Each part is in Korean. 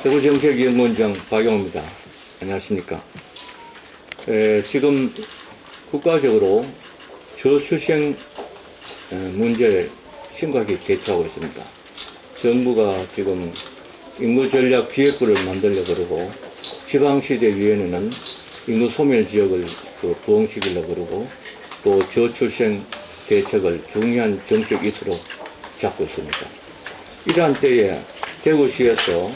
대구정책연구원장 박영호입니다. 안녕하십니까. 지금 국가적으로 저출생 문제에 심각하게 대처하고 있습니다. 정부가 지금 인구전략기획부를 만들려고 그러고, 지방시대위원회는 인구 소멸 지역을 부흥시키려고 그러고, 또 저출생 대책을 중요한 정책 이슈로 잡고 있습니다. 이러한 때에 대구시에서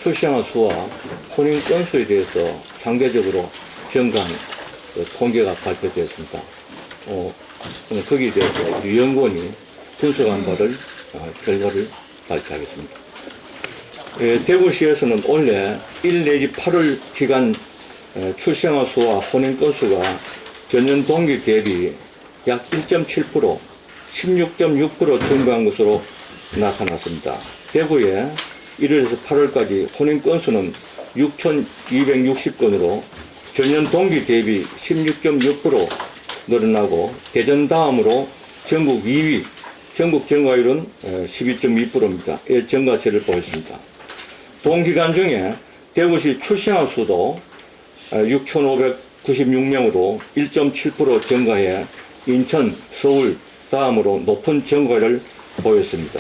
출생아 수와 혼인 건수에 대해서 상대적으로 정강 통계가 발표되었습니다. 거기에 대해서 우리 연구원이 분석한 바를 결과를 발표하겠습니다. 대구시에서는 올해 1 내지 8월 기간 출생아 수와 혼인 건수가 전년 동기 대비 약 1.7%, 16.6% 증가한 것으로 나타났습니다. 대구에 1월에서 8월까지 혼인 건수는 6,260건으로 전년 동기 대비 16.6% 늘어나고, 대전 다음으로 전국 2위, 전국 증가율은 12.2%입니다. 증가세를 보였습니다. 동기간 중에 대구시 출생아 수도 6,596명으로 1.7% 증가해 인천, 서울 다음으로 높은 증가를 보였습니다.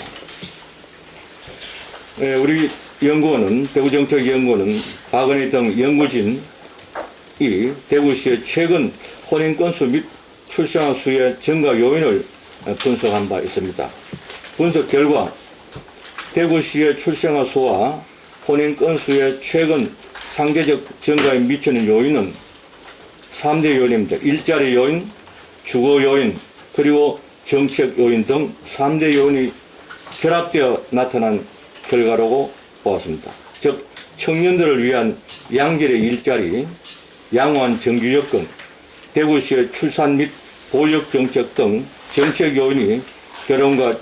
우리 연구원은, 대구정책연구원은 박은희 등 연구진이 대구시의 최근 혼인 건수 및 출생아 수의 증가 요인을 분석한 바 있습니다. 분석 결과 대구시의 출생아 수와 혼인 건수의 최근 상대적 증가에 미치는 요인은 3대 요인입니다. 일자리 요인, 주거 요인, 그리고 정책 요인 등 3대 요인이 결합되어 나타난 결과라고 보았습니다. 즉, 청년들을 위한 양질의 일자리, 양호한 정규 여건, 대구시의 출산 및 보육 정책 등 정책 요인이 결혼과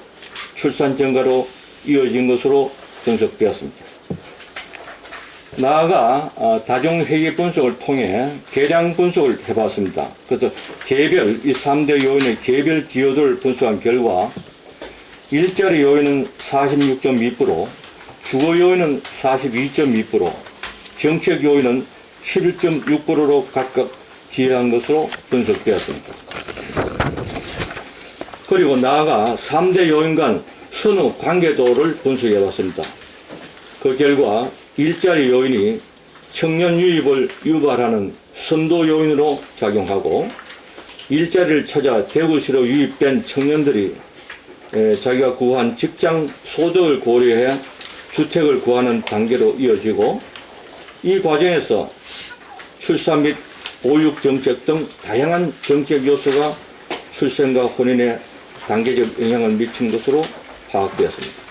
출산 증가로 이어진 것으로 분석되었습니다. 나아가 다중회계 분석을 통해 계량 분석을 해봤습니다. 그래서 개별, 이 3대 요인의 개별 기여도를 분석한 결과 일자리 요인은 46.2%, 주거 요인은 42.2%, 정책 요인은 11.6%로 각각 기여한 것으로 분석되었습니다. 그리고 나아가 3대 요인 간 선후 관계도를 분석해봤습니다. 그 결과 일자리 요인이 청년 유입을 유발하는 선도 요인으로 작용하고, 일자리를 찾아 대구시로 유입된 청년들이 자기가 구한 직장 소득을 고려해 주택을 구하는 단계로 이어지고, 이 과정에서 출산 및 보육 정책 등 다양한 정책 요소가 출생과 혼인에 단계적 영향을 미친 것으로 파악되었습니다.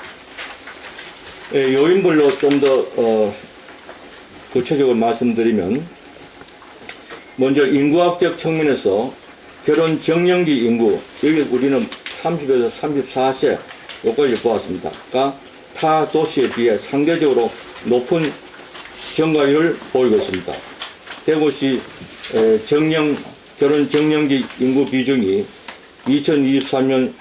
요인별로 좀 더 구체적으로 말씀드리면, 먼저 인구학적 측면에서 결혼 정년기 인구, 여기 우리는 30에서 34세 여기까지 보았습니다. 타 도시에 비해 상대적으로 높은 증가율을 보이고 있습니다. 대구시 결혼 정년기 인구 비중이 2023년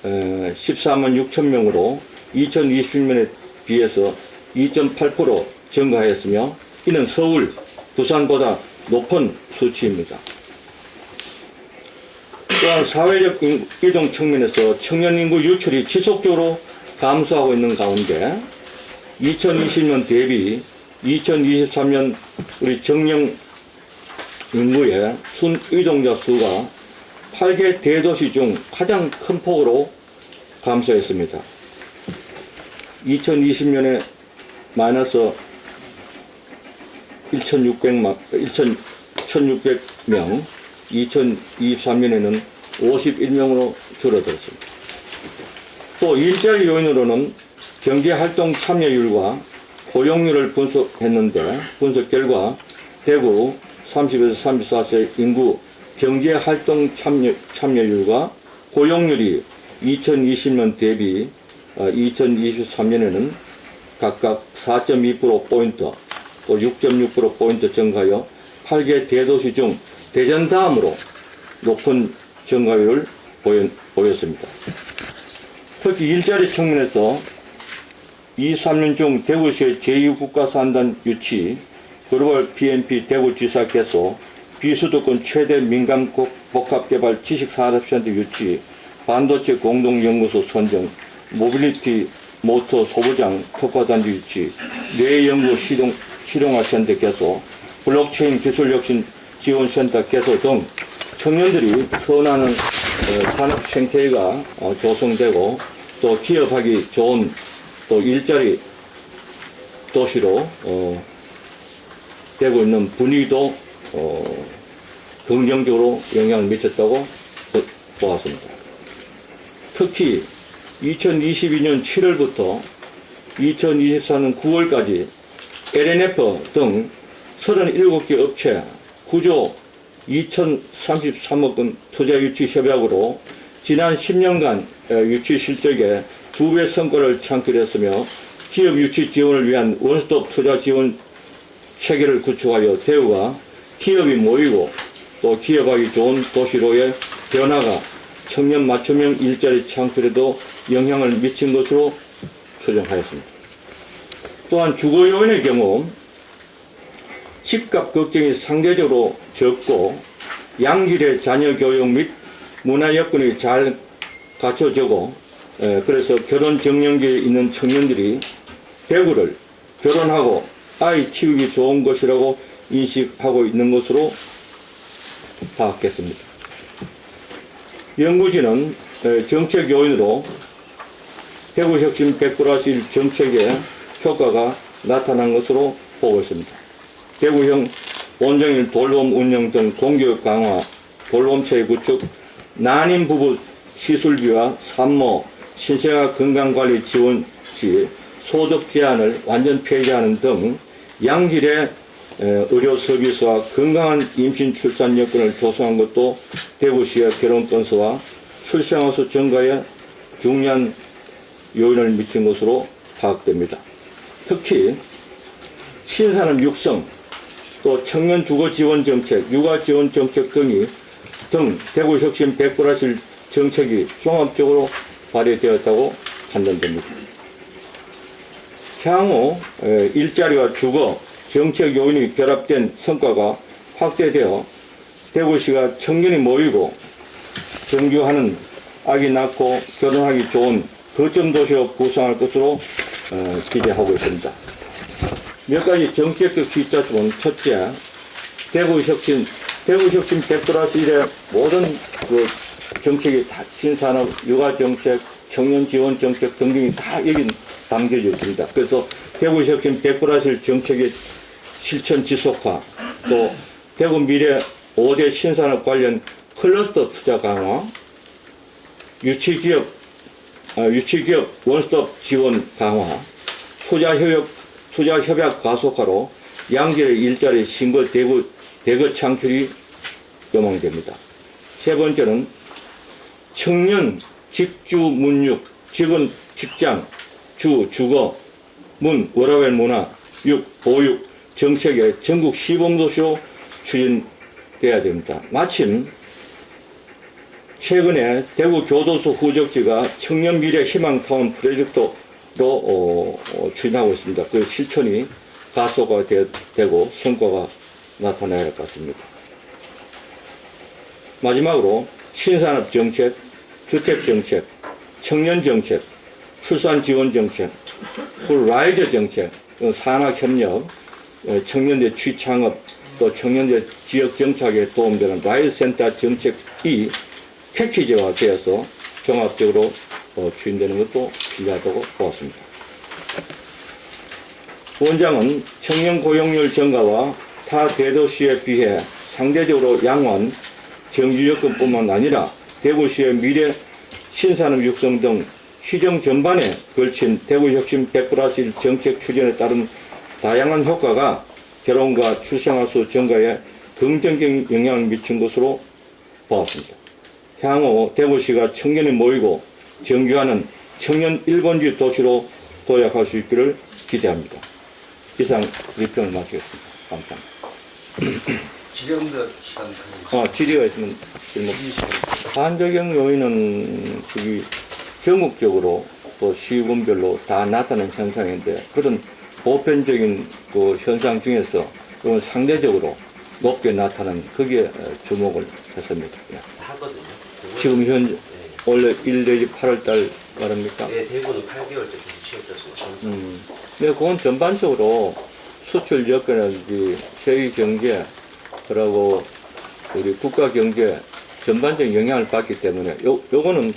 14만 6천 명으로 2020년에 비해서 2.8% 증가하였으며, 이는 서울, 부산보다 높은 수치입니다. 또한 사회적 이동 측면에서 청년 인구 유출이 지속적으로 감소하고 있는 가운데 2020년 대비 2023년 우리 정년 인구의 순이동자 수가 8개 대도시 중 가장 큰 폭으로 감소했습니다. 2020년에 마이너스 1,600명, 2023년에는 51명으로 줄어들었습니다. 또 일자리 요인으로는 경제활동 참여율과 고용률을 분석했는데, 분석 결과 대구 30에서 34세 인구 경제활동 참여율과 고용률이 2020년 대비 2023년에는 각각 4.2%포인트, 또 6.6%포인트 증가하여 8개 대도시 중 대전 다음으로 높은 증가율을 보였습니다. 특히 일자리 측면에서 2, 3년 중 대구시의 제2국가산단 유치, 글로벌 PMP 대구지사 개소, 비수도권 최대 민간 복합개발 지식산업센터 유치, 반도체 공동연구소 선정, 모빌리티 모터 소부장 특화단지 유치, 뇌연구 실용화센터 개소, 블록체인 기술혁신 지원센터 개소 등 청년들이 선호하는 산업 생태계가 조성되고 또 기업하기 좋은 또 일자리 도시로 되고 있는 분위기도 긍정적으로 영향을 미쳤다고 보았습니다. 특히 2022년 7월부터 2024년 9월까지 LNF 등 37개 업체 9조 2,033억 원 투자 유치 협약으로 지난 10년간 유치 실적의 2배 성과를 창출했으며 기업 유치 지원을 위한 원스톱 투자 지원 체계를 구축하여 대구가 기업이 모이고 또 기업하기 좋은 도시로의 변화가 청년 맞춤형 일자리 창출에도 영향을 미친 것으로 추정하였습니다. 또한 주거 요인의 경우 집값 걱정이 상대적으로 적고 양질의 자녀 교육 및 문화 여건이 잘 갖춰지고 그래서 결혼 정년기에 있는 청년들이 대구를 결혼하고 아이 키우기 좋은 것이라고 인식하고 있는 것으로 파악했습니다. 연구진은 정책 요인으로 대구혁신 100+1 정책의 효과가 나타난 것으로 보고 있습니다. 대구형 온정일 돌봄 운영 등 공교육 강화, 돌봄체의 구축, 난임 부부 시술비와 산모, 신생아 건강관리 지원 시 소득 제한을 완전 폐지하는 등 양질의 의료 서비스와 건강한 임신 출산 여건을 조성한 것도 대구시의 결혼 건수와 출생아 수 증가에 중요한 요인을 미친 것으로 파악됩니다. 특히 신산업 육성, 또 청년 주거 지원 정책, 육아 지원 정책 등 대구혁신 100+1 정책이 종합적으로 발휘되었다고 판단됩니다. 향후 일자리와 주거, 정책 요인이 결합된 성과가 확대되어 대구시가 청년이 모이고 정규하는 아기 낳고 결혼하기 좋은 거점 도시로 구성할 것으로 기대하고 있습니다. 몇 가지 정책적 시점은 첫째, 대구혁신 100+1의 모든 그 정책이 다 신산업, 육아 정책, 청년 지원 정책 등등이 다 여기 담겨져 있습니다. 그래서 대구혁신 100+1 정책의 실천 지속화, 또 대구 미래 5대 신산업 관련 클러스터 투자 강화, 유치기업 원스톱 지원 강화, 투자 협약 가속화로 양질의 일자리 신고 대거 창출이 요망됩니다. 세 번째는 청년 직주 문육, 직은 직장, 주거, 워라밸 문화, 보육 정책의 전국 시범도시로 추진돼야 됩니다. 마침 최근에 대구 교도소 후적지가 청년 미래 희망타운 프로젝트로 추진하고 있습니다. 그 실천이 가속화되고 성과가 나타나야 할 것 같습니다. 마지막으로 신산업 정책, 주택 정책, 청년 정책, 출산 지원 정책, 라이저 정책, 산학협력, 청년대 취창업, 또 청년대 지역 정착에 도움되는 라이저 센터 정책이 패키지화 되어서 종합적으로 추진되는 것도 필요하다고 보았습니다. 원장은 청년 고용률 증가와 타 대도시에 비해 상대적으로 양호한 정규 여건뿐만 아니라 대구시의 미래 신산업 육성 등 시정 전반에 걸친 대구혁신 100+1 정책 추진에 따른 다양한 효과가 결혼과 출생아 수 증가에 긍정적인 영향을 미친 것으로 보았습니다. 향후 대구시가 청년이 모이고 정규하는 청년 1번지 도시로 도약할 수 있기를 기대합니다. 이상 리평을 마치겠습니다. 감사합니다. 질의응답 시간 질의가 있으면 질문. 반작용 요인은 전국적으로 또 시군별로 다 나타나는 현상인데 그런 보편적인 그 현상 중에서 이건 상대적으로 높게 나타나는 거기에 주목을 했습니다. 예. 하거든요. 지금 현재 네. 원래 1 내지 8월 달 말입니까? 네, 대구는 8개월 때 취업됐습니다. 근데 그건 전반적으로 수출 여건이라든지 세계 경제, 그리고 우리 국가 경제 전반적인 영향을 받기 때문에 요거는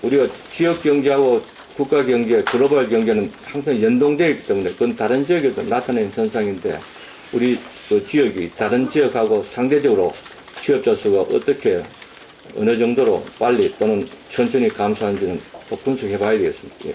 우리가 지역 경제하고 국가 경제, 글로벌 경제는 항상 연동되어 있기 때문에 그건 다른 지역에도 나타나는 현상인데 우리 그 지역이 다른 지역하고 상대적으로 취업자 수가 어떻게 어느 정도로 빨리 또는 천천히 감소하는지는 또 분석해 봐야 되겠습니다. 예.